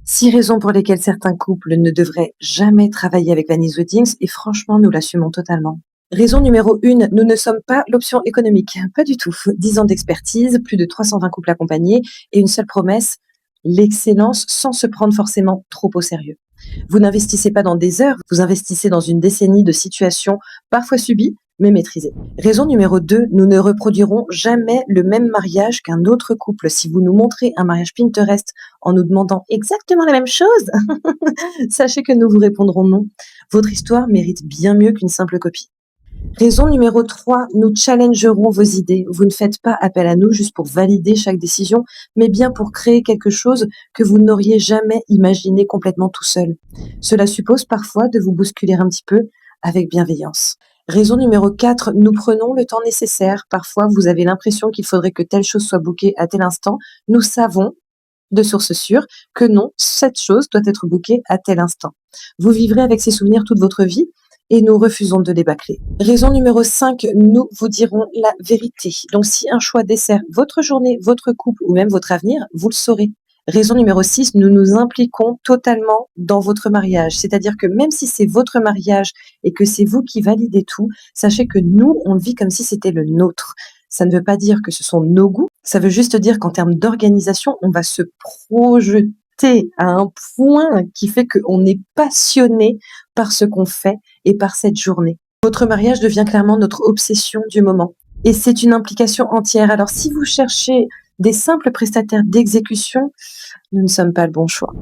6 raisons pour lesquelles certains couples ne devraient jamais travailler avec Vanille Weddings et franchement, nous l'assumons totalement. Raison numéro 1, nous ne sommes pas l'option économique. Pas du tout. 10 ans d'expertise, plus de 320 couples accompagnés et une seule promesse, l'excellence sans se prendre forcément trop au sérieux. Vous n'investissez pas dans des heures, vous investissez dans une décennie de situations parfois subies, mais maîtrisées. Raison numéro 2, nous ne reproduirons jamais le même mariage qu'un autre couple. Si vous nous montrez un mariage Pinterest en nous demandant exactement la même chose, sachez que nous vous répondrons non. Votre histoire mérite bien mieux qu'une simple copie. Raison numéro 3, nous challengerons vos idées. Vous ne faites pas appel à nous juste pour valider chaque décision, mais bien pour créer quelque chose que vous n'auriez jamais imaginé complètement tout seul. Cela suppose parfois de vous bousculer un petit peu avec bienveillance. Raison numéro 4, nous prenons le temps nécessaire. Parfois, vous avez l'impression qu'il faudrait que telle chose soit bookée à tel instant. Nous savons, de sources sûres, que non, cette chose doit être bookée à tel instant. Vous vivrez avec ces souvenirs toute votre vie et nous refusons de les bâcler. Raison numéro 5, nous vous dirons la vérité. Donc si un choix dessert votre journée, votre couple ou même votre avenir, vous le saurez. Raison numéro 6, nous nous impliquons totalement dans votre mariage. C'est-à-dire que même si c'est votre mariage et que c'est vous qui validez tout, sachez que nous, on le vit comme si c'était le nôtre. Ça ne veut pas dire que ce sont nos goûts, ça veut juste dire qu'en termes d'organisation, on va se projeter à un point qui fait qu'on est passionné par ce qu'on fait et par cette journée. Votre mariage devient clairement notre obsession du moment. Et c'est une implication entière. Alors si vous cherchez des simples prestataires d'exécution, nous ne sommes pas le bon choix.